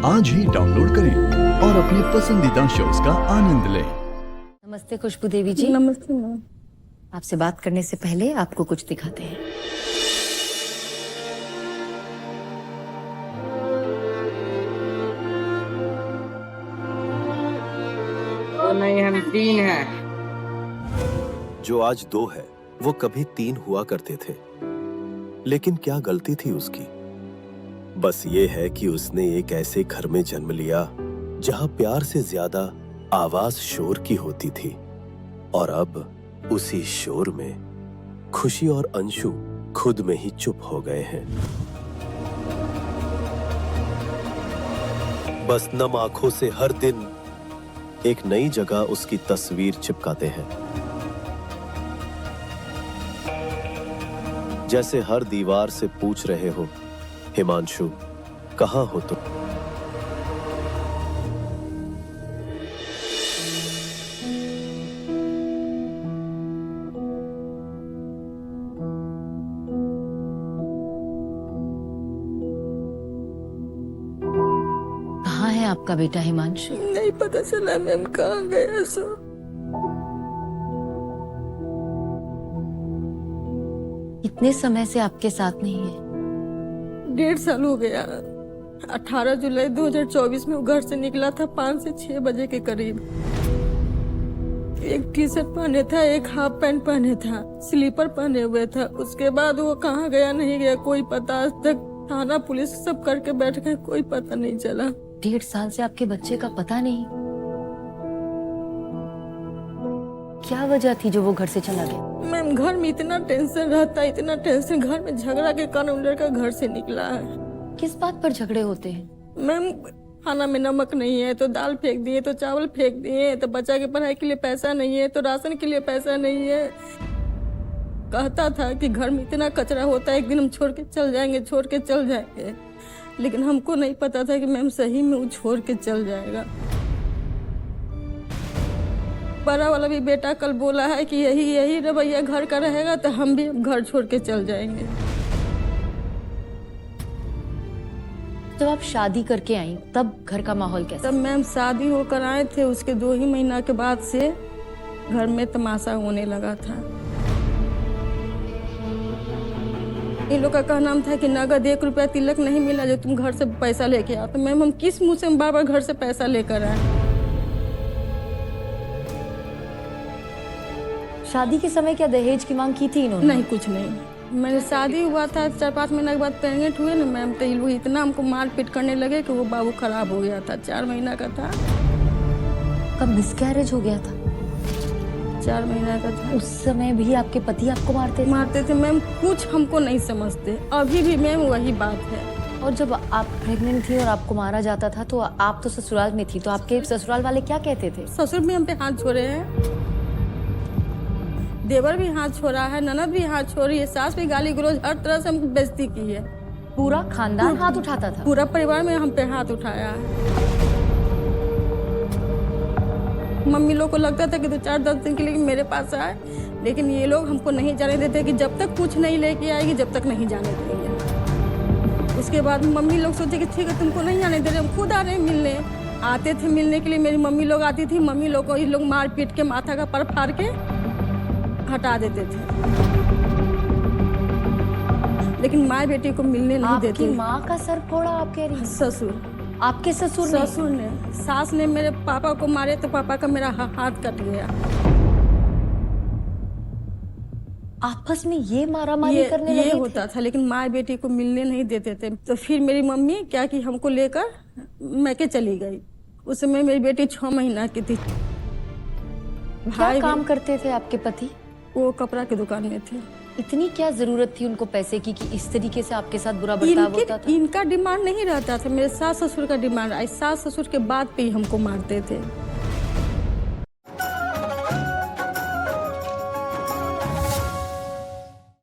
आज ही डाउनलोड करें और अपने पसंदीदा शोज का आनंद लें। नमस्ते खुशबू देवी जी। नमस्ते मैम। आपसे बात करने से पहले आपको कुछ दिखाते हैं। तो नहीं, हम 3 हैं। जो आज 2 है वो कभी 3 हुआ करते थे। लेकिन क्या गलती थी उसकी? बस ये है कि उसने एक ऐसे घर में जन्म लिया जहां प्यार से ज्यादा आवाज शोर की होती थी। और अब उसी शोर में खुशी और अंशु खुद में ही चुप हो गए हैं। बस नम आंखों से हर दिन एक नई जगह उसकी तस्वीर चिपकाते हैं। जैसे हर दीवार से पूछ रहे हो, हिमांशु कहां हो तुम? कहाँ है आपका बेटा हिमांशु? नहीं पता चला मैम कहाँ गया सो। कितने समय से आपके साथ नहीं है? 1.5 साल हो गया। 18 जुलाई 2024 में वो घर से निकला था 5 से 6 बजे के करीब। एक टी शर्ट पहने था, एक हाफ पैंट पहने था, स्लीपर पहने हुए था। उसके बाद वो कहाँ गया नहीं गया कोई पता। आज तक थाना पुलिस सब करके बैठ गए, कोई पता नहीं चला। 1.5 साल से आपके बच्चे का पता नहीं। क्या वजह थी जो वो घर से चला गया? मैम घर में इतना टेंशन रहता है, इतना टेंशन। घर में झगड़ा के कारण उन लड़का घर से निकला है। किस बात पर झगड़े होते हैं? मैम खाना में नमक नहीं है तो दाल फेंक दिए, तो चावल फेंक दिए, तो बच्चा की पढ़ाई के लिए पैसा नहीं है, तो राशन के लिए पैसा नहीं है। कहता था कि घर में इतना कचरा होता है, एक दिन हम छोड़ के चल जाएंगे, छोड़ के चल जाएंगे। लेकिन हमको नहीं पता था कि मैम सही में वो छोड़ के चल जाएगा। बड़ा वाला भी बेटा कल बोला है कि यही रवैया घर का रहेगा तो हम भी घर छोड़ के चल जाएंगे। जब आप शादी करके आई तब घर का माहौल कैसा? तब मैम शादी होकर आए थे, उसके 2 ही महीना के बाद से घर में तमाशा होने लगा था। इन लोग का कहना था कि नगद 1 रुपया तिलक नहीं मिला जो तुम घर से पैसा लेके आओ। तो मैम हम किस मुंह से बार बार घर से पैसा लेकर आए? शादी के समय क्या दहेज की मांग की थी इन्होंने? नहीं, कुछ नहीं। मैंने शादी हुआ था 4-5 महीना के बाद प्रेगनेंट हुए ना मैम, तो ये लोग इतना हमको मार पीट करने लगे कि वो बाबू खराब हो गया था। 4 महीना का था। कब मिसकैरेज हो गया था? 4 महीना का था। उस समय भी आपके पति आपको मारते थे मैम। कुछ हमको नहीं समझते अभी भी मैम, वही बात है। और जब आप प्रेग्नेंट थी और आपको मारा जाता था तो आप तो ससुराल में थी, तो आपके ससुराल वाले क्या कहते थे? ससुर भी हम पे हाथ छोड़े हैं, देवर भी हाथ छोड़ा है, ननद भी हाथ छोड़ी है, सास भी गाली गलौज हर तरह से हमको बेइज्जती की है। पूरा खानदान हाथ उठाता था? पूरा परिवार में हम पे हाथ उठाया है। मम्मी लोग को लगता था कि 2-4-10 दिन के लिए मेरे पास आए, लेकिन ये लोग हमको नहीं जाने देते कि जब तक कुछ नहीं लेके आएगी जब तक नहीं जाने देंगे। उसके बाद मम्मी लोग सोचे कि ठीक है तुमको नहीं आने दे रहे, हम खुद आ रहे हैं मिलने। आते थे मिलने के लिए, मेरी मम्मी लोग आती थी। मम्मी लोग को ये लोग मार पीट के माथा का पर फाड़ के हटा देते थे, लेकिन माँ बेटी को मिलने नहीं देते। आपकी माँ का सर फोड़ा आप कह रही? ससुर। आपके ससुर ने? सास ने मेरे पापा को मारे तो पापा का मेरा हाथ कट गया। आपस में ये मारामारी करने लगे थे? होता था, लेकिन माँ बेटी को मिलने नहीं देते थे। तो फिर मेरी मम्मी क्या की हमको लेकर मैके चली गई। उस समय मेरी बेटी 6 महीना की थी। क्या काम करते थे आपके पति? वो कपड़ा की दुकान में थे। इतनी क्या जरूरत थी उनको पैसे की कि इस तरीके से आपके साथ बुरा बर्ताव होता था? इनका डिमांड नहीं रहता था, मेरे सास ससुर का डिमांड। सास ससुर के बाद पे ही हमको मारते थे।